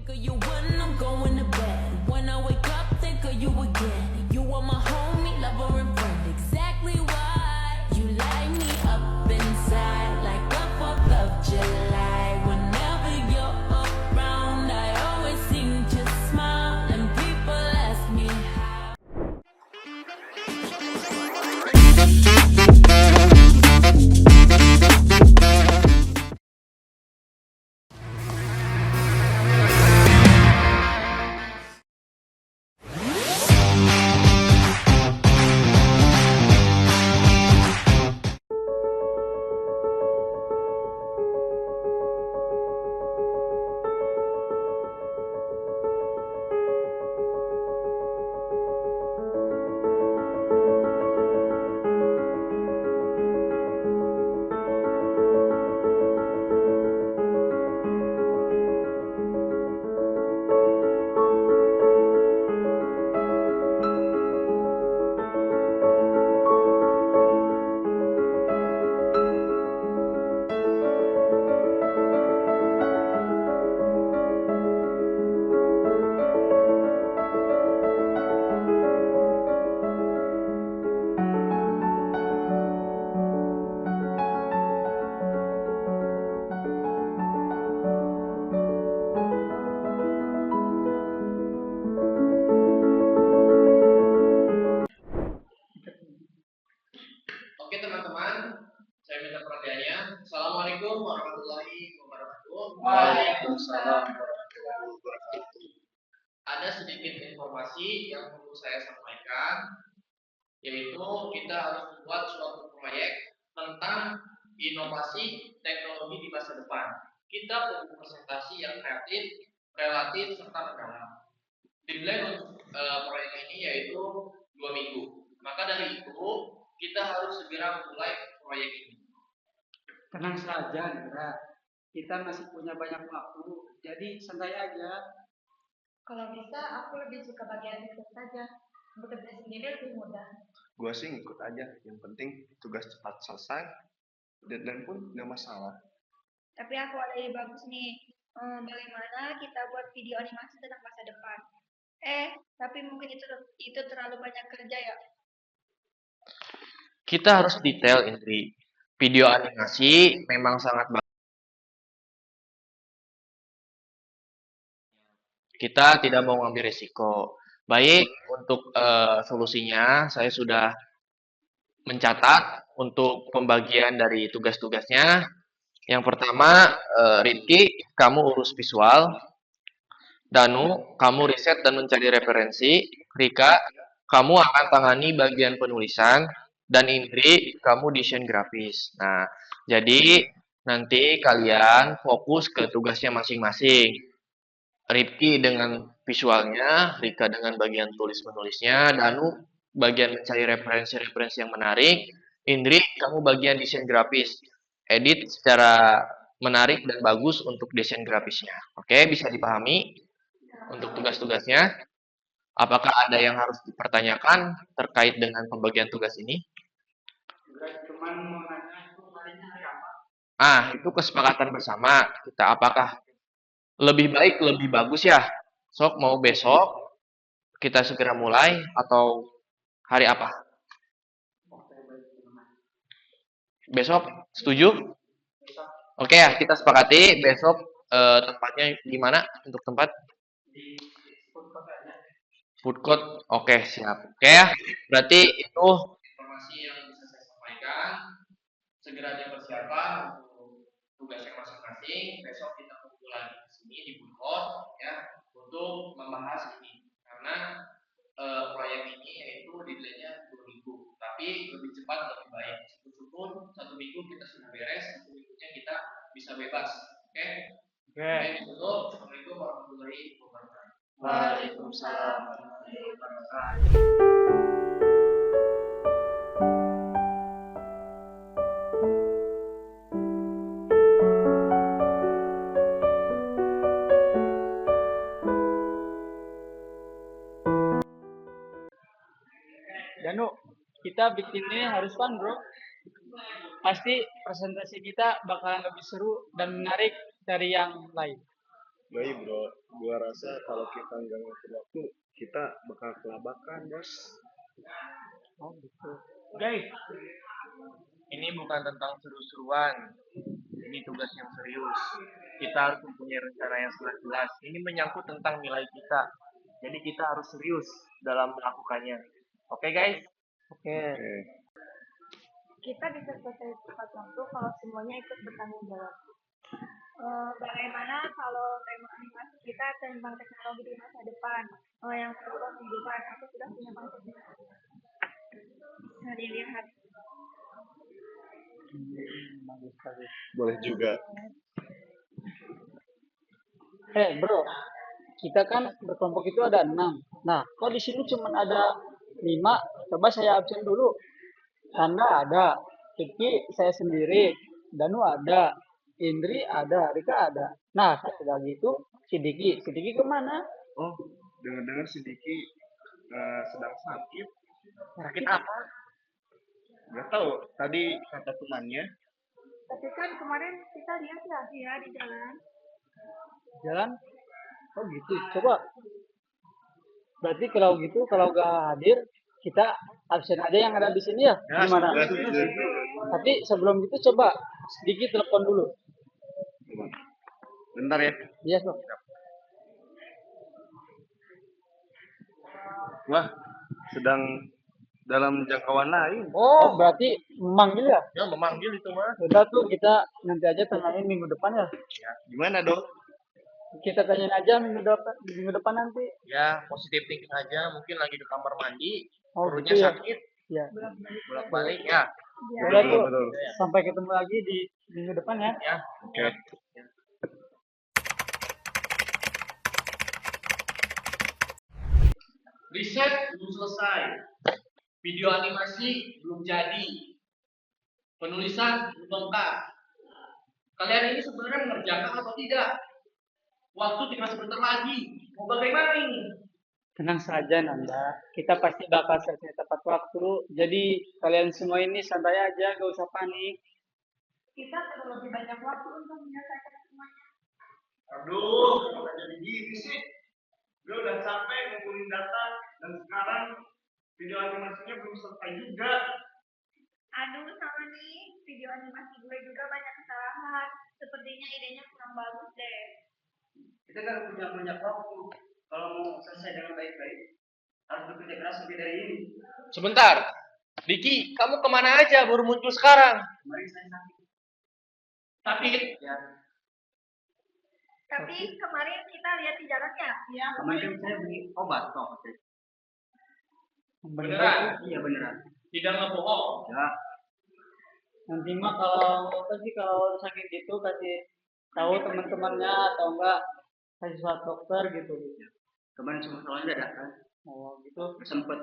Think of you when I'm going to bed. When I wake up, think of you again. You are my homie, lover, and friend. Exactly why you light me up inside like a 4th of July. Whenever you're around, I always seem to smile, and people ask me how. Oke teman-teman, saya minta perhatiannya. Assalamualaikum warahmatullahi wabarakatuh. Waalaikumsalam warahmatullahi wabarakatuh. Ada sedikit informasi yang perlu saya sampaikan, yaitu kita harus membuat suatu proyek tentang inovasi teknologi di masa depan. Kita perlu presentasi yang kreatif, relatif, serta mendalam. Deadline untuk proyek ini yaitu 2 minggu. Maka dari itu, kita harus segera memulai proyek ini. Tenang saja, Nira. Kita masih punya banyak waktu, jadi santai aja. Kalau bisa, aku lebih suka bagian itu saja. Bekerja sendiri lebih mudah. Gua sih ngikut aja, yang penting tugas cepat selesai, deadline pun nggak masalah. Tapi aku ada ide bagus nih. Bagaimana kita buat video animasi tentang masa depan? Tapi mungkin itu terlalu banyak kerja ya. Kita harus detail, Indri. Video animasi memang sangat bagus. Kita tidak mau ngambil risiko. Baik, untuk solusinya saya sudah mencatat untuk pembagian dari tugas-tugasnya. Yang pertama, Rizky, kamu urus visual. Danu, kamu riset dan mencari referensi. Rika, kamu akan tangani bagian penulisan. Dan Indri, kamu desain grafis. Nah, jadi nanti kalian fokus ke tugasnya masing-masing. Rifki dengan visualnya, Rika dengan bagian tulis-menulisnya, Danu bagian mencari referensi-referensi yang menarik, Indri, kamu bagian desain grafis. Edit secara menarik dan bagus untuk desain grafisnya. Oke, bisa dipahami untuk tugas-tugasnya? Apakah ada yang harus dipertanyakan terkait dengan pembagian tugas ini? Cuman mau nanya itu mulainya hari apa? Itu kesepakatan bersama kita. Apakah lebih baik, lebih bagus ya? Sok mau besok kita segera mulai atau hari apa? Besok, setuju? Oke ya, kita sepakati besok tempatnya gimana untuk tempat? Di food court aja. Food court, oke siap. Oke ya, berarti itu informasi yang bisa saya sampaikan. Segera dipersiapkan untuk tugasnya masing-masing. Besok kita kumpul lagi di sini di food court ya untuk membahas ini. Karena proyek ini yaitu deadline-nya 2 minggu. Tapi lebih cepat lebih baik. Syukur-syukur 1 minggu kita sudah beres, 1 minggunya kita bisa bebas. Oke? Oke, ditutup. Assalamualaikum warahmatullahi wabarakatuh. Waalaikumsalam warahmatullahi wabarakatuh. Danu, kita bikinnya harus fun, bro. Pasti presentasi kita bakalan lebih seru dan menarik dari yang lain. Baik bro, gua rasa kalau kita nggak ngatur waktu, kita bakal kelabakan bos. Oh gitu. Guys, ini bukan tentang seru-seruan. Ini tugas yang serius. Kita harus mempunyai rencana yang sangat jelas. Ini menyangkut tentang nilai kita. Jadi kita harus serius dalam melakukannya. Oke guys? Oke. Kita bisa selesai tepat waktu kalau semuanya ikut bertanggung jawab. Bagaimana kalau tema animasi kita tentang teknologi di masa depan yang berubah kehidupan? Aku sudah punya konsepnya. Nah, dilihat. Bagus bagus. Boleh juga. Bro, kita kan berkelompok itu ada 6. Nah, kok di sini cuma ada 5? Coba saya absen dulu. Tanda ada, Kiki saya sendiri, Danu ada, Indri ada, Rika ada. Nah, sudah gitu, si Diki kemana? Oh, dengar-dengar si Diki sedang sakit. Sakit apa? Gak tahu. Tadi kata temannya. Tapi kan kemarin kita lihat ya di jalan. Jalan? Oh gitu, coba. Berarti kalau gitu, kalau gak hadir, kita absen aja yang ada di sini ya? Gimana? Setuju. Tapi sebelum itu coba sedikit telepon dulu. Bentar ya. Iya, Sob. Wah, sedang dalam jangkauan lain. Oh, berarti memanggil ya? Ya memanggil itu mah. Udah tuh, kita nanti aja tanyain minggu depan ya. Ya, gimana dong? Kita tanyain aja minggu depan nanti. Ya positif thinking aja. Mungkin lagi di kamar mandi. Oh, Perutnya gitu ya? sakit. Ya. Bolak-balik ya. Udah tuh, Betul. sampai ketemu lagi di minggu depan ya. Ya. Oke. Riset belum selesai. Video animasi belum jadi. Penulisan belum lengkap. Kalian ini sebenarnya mengerjakan atau tidak? Waktu tinggal sebentar lagi. Mau bagaimana ini? Tenang saja Nanda, kita pasti bakal selesai tepat waktu. Jadi kalian semua ini santai aja, gak usah panik. Kita perlu lebih banyak waktu untuk menyelesaikan semuanya. Aduh, kenapa jadi gini sih? Gue udah capek ngumpulin data dan sekarang video animasinya belum selesai juga. Aduh, sama nih, video animasi gue juga banyak kesalahan. Sepertinya idenya kurang bagus deh. Kita kan punya banyak waktu. Kalau mau selesai dengan baik-baik, harus bekerja keras lebih dari ini. Sebentar. Diki, kamu kemana aja baru muncul sekarang? Kemarin saya sakit. Sakit? Ya, Tapi kemarin kita lihat di jalan ya? Iya. kemarin saya beli obat kok. Beneran? Iya beneran. Tidak ngebohong. Ya. Nanti mah kalau kalau sakit gitu kasih tahu teman-temannya atau enggak kasih surat dokter gitu. Kemarin cuma soalnya dadakan. Oh gitu. Sempet.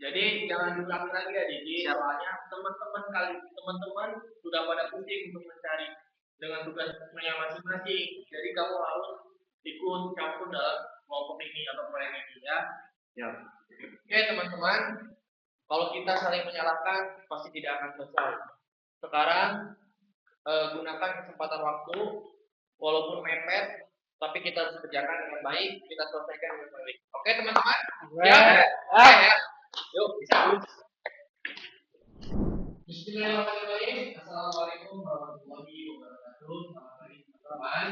Jadi jangan diulangi lagi ya Diki. Soalnya teman-teman sudah pada pusing untuk mencari dengan tugasnya masing-masing. Jadi kamu harus ikut campur dalam kelompok ini atau proyek ini ya. Ya. Oke teman-teman, kalau kita saling menyalahkan pasti tidak akan selesai. Sekarang gunakan kesempatan waktu, walaupun mepet, tapi kita harus kerjakan dengan baik, kita selesaikan dengan baik. Oke teman-teman? Ya. Ya. Yuk, bisa. Bismillahirrahmanirrahim. Assalamualaikum warahmatullahi wabarakatuh. Selamat pagi teman-teman.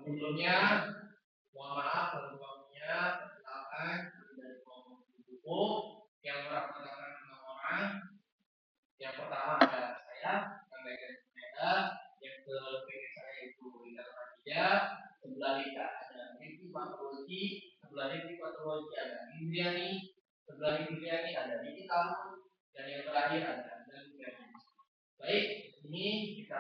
Sebelumnya, mohon maaf kalau waktunya perkenalkan dari kelompok buku yang merasakan 6 orang. Yang pertama ada saya, Sampaikan Sepeda. Yang kedua saya itu Rika Ramadija. Sebelah Rika ada Riki Patologi. Sebelah Riki Patologi ada Indriani. Sebelah Indriani ada Riki Tamu. Dan yang terakhir ada Indriani. Baik, ini kita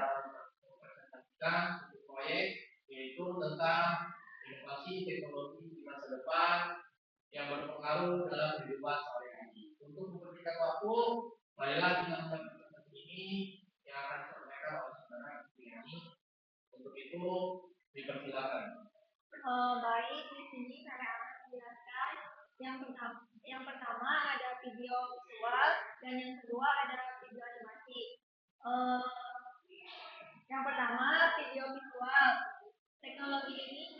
presentasikan satu proyek yaitu tentang inovasi teknologi di masa depan yang berpengaruh dalam kehidupan sehari-hari. Untuk mempersingkat waktu, marilah kita mulai presentasi ini yang akan disampaikan oleh saudara Indriani. Untuk itu dipersilakan. Baik, di sini saya akan menjelaskan yang pertama ada video visual dan yang kedua ada video animasi. Yang pertama video visual. Teknologi ini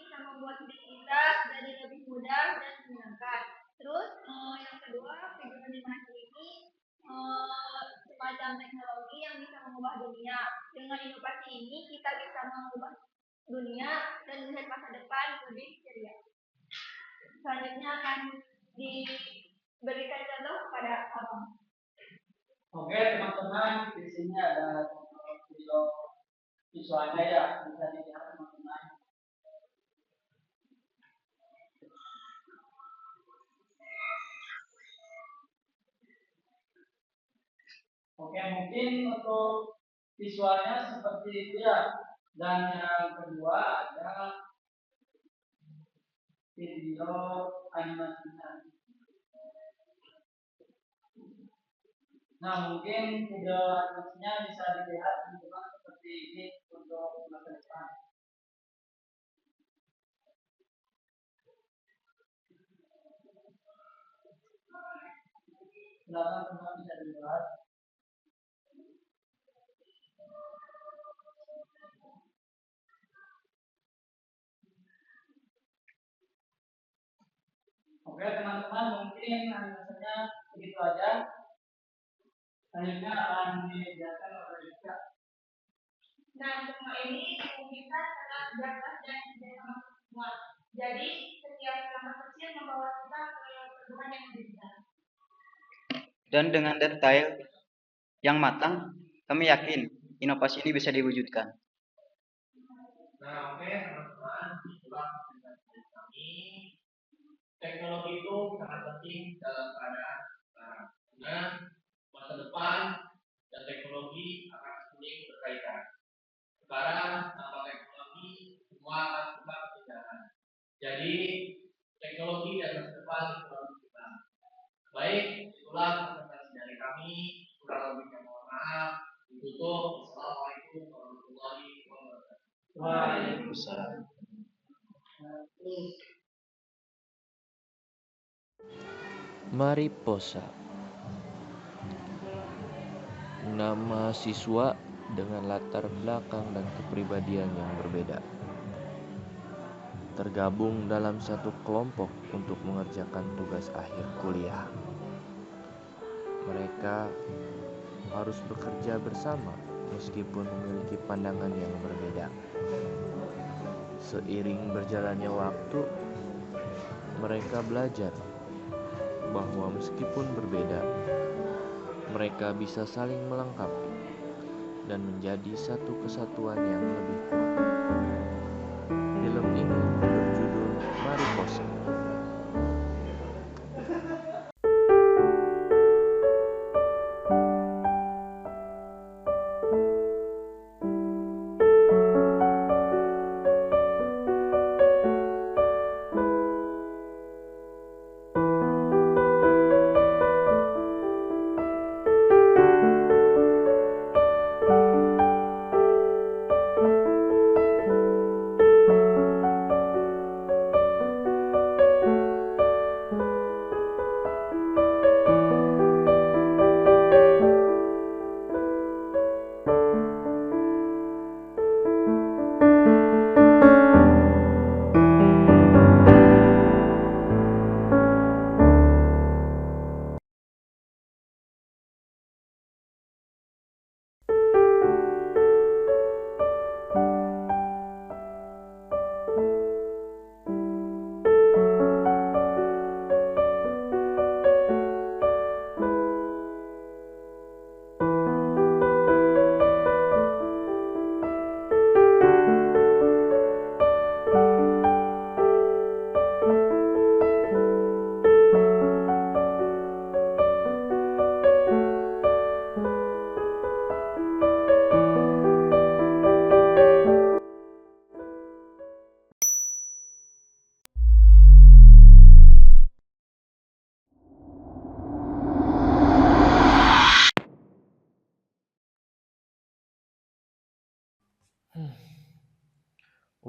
mengubah dunia. Dengan inovasi ini kita bisa mengubah dunia dan melihat masa depan lebih ceria. Selanjutnya akan diberikan contoh kepada Abang. Oke teman-teman, di sini ada video visualnya ya, bisa dilihat teman-teman. Oke, mungkin untuk visualnya seperti itu ya. Dan yang kedua ada video animasinya. Nah, mungkin video animasinya bisa dilihat teman-teman seperti ini untuk masa depan. Silakan teman-teman bisa dilihat. Oke teman-teman, mungkin animasinya begitu aja. Selanjutnya akan dijelaskan oleh Rizka. Nah, semua ini dimungkinkan karena berkas dan kerjasama semua. Jadi, setiap langkah kecil membawa kita ke perubahan yang lebih besar. Dan dengan detail yang matang, kami yakin inovasi ini bisa diwujudkan. Nah, oke teman-teman, itulah presentasi dari kami. Teknologi itu sangat penting dalam keadaan sekarang. Karena masa depan dan teknologi akan saling berkaitan. Sekarang tanpa teknologi semua akan berubah ketinggalan. Jadi teknologi dan masa depan itu harus kita. Baik, itulah presentasi dari kami. Kurang lebihnya mohon maaf. Ditutup. Assalamualaikum warahmatullahi wabarakatuh. Waalaikumsalam. Mariposa. Nama siswa dengan latar belakang dan kepribadian yang berbeda. Tergabung dalam satu kelompok untuk mengerjakan tugas akhir kuliah. Mereka harus bekerja bersama meskipun memiliki pandangan yang berbeda. Seiring berjalannya waktu, mereka belajar bahwa meskipun berbeda, mereka bisa saling melengkapi dan menjadi satu kesatuan yang lebih kuat. Film ini berjudul Mariposa.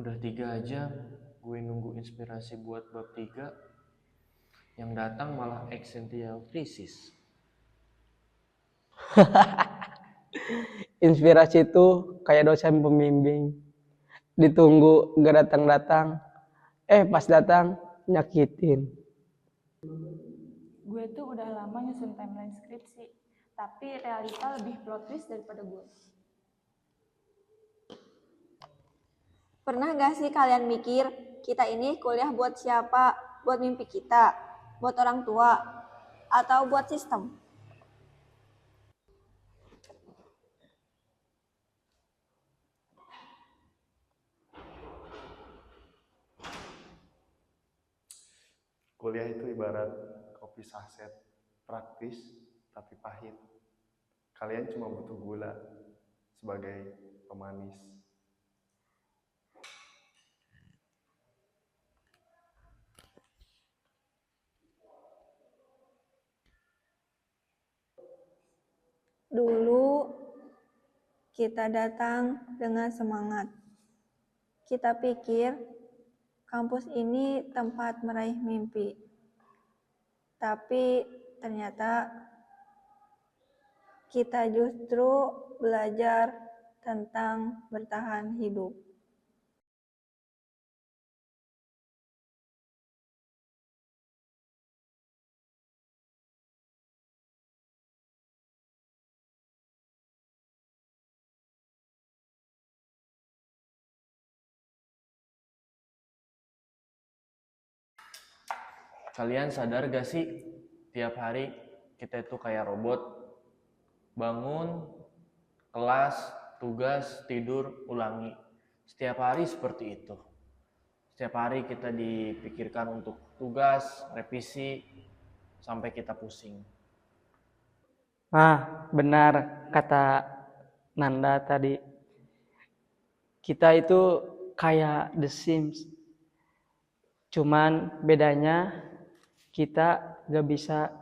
Udah 3 jam gue nunggu inspirasi buat bab 3. Yang datang malah existential crisis. Inspirasi itu kayak dosen pembimbing. Ditunggu gak datang-datang. Pas datang nyakitin. Gue tuh udah lama nyusun timeline skripsi, tapi realita lebih plot twist daripada gue. Pernah gak sih kalian mikir, kita ini kuliah buat siapa? Buat mimpi kita? Buat orang tua? Atau buat sistem? Kuliah itu ibarat kopi saset, praktis tapi pahit. Kalian cuma butuh gula sebagai pemanis. Dulu kita datang dengan semangat. Kita pikir kampus ini tempat meraih mimpi. Tapi ternyata kita justru belajar tentang bertahan hidup. Kalian sadar gak sih, tiap hari kita itu kayak robot, bangun, kelas, tugas, tidur, ulangi. Setiap hari seperti itu. Setiap hari kita dipikirkan untuk tugas, revisi, sampai kita pusing. Nah, benar kata Nanda tadi. Kita itu kayak The Sims. Cuman bedanya kita gak bisa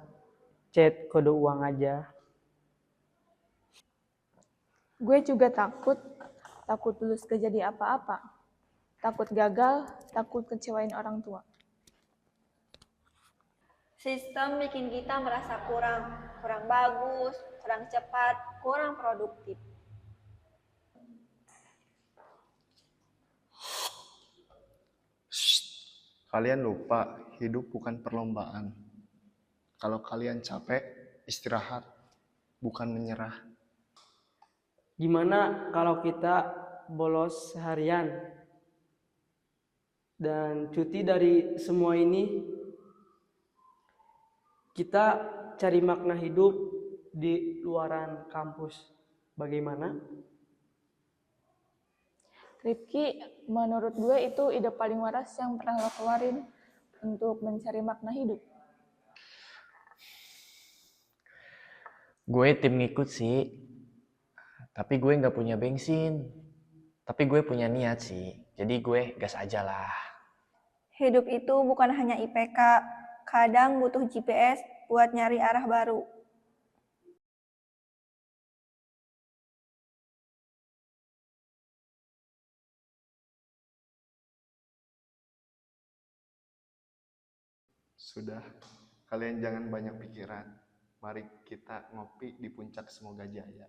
chat kode uang aja. Gue juga takut lulus gak jadi apa-apa. Takut gagal, takut kecewain orang tua. Sistem bikin kita merasa kurang bagus, kurang cepat, kurang produktif. Kalian lupa, hidup bukan perlombaan. Kalau kalian capek, istirahat, bukan menyerah. Gimana kalau kita bolos seharian dan cuti dari semua ini? Kita cari makna hidup di luaran kampus. Bagaimana? Rifki, menurut gue itu ide paling waras yang pernah lo keluarin untuk mencari makna hidup. Gue tim ngikut sih, tapi gue nggak punya bensin. Tapi gue punya niat sih, jadi gue gas aja lah. Hidup itu bukan hanya IPK, kadang butuh GPS buat nyari arah baru. Sudah, kalian jangan banyak pikiran. Mari kita ngopi di puncak Semoga Jaya.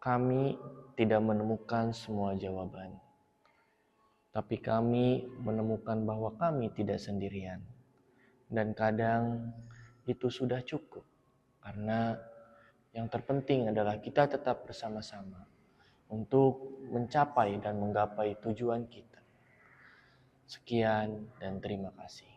Kami tidak menemukan semua jawaban, tapi kami menemukan bahwa kami tidak sendirian. Dan kadang itu sudah cukup, karena yang terpenting adalah kita tetap bersama-sama untuk mencapai dan menggapai tujuan kita. Sekian dan terima kasih.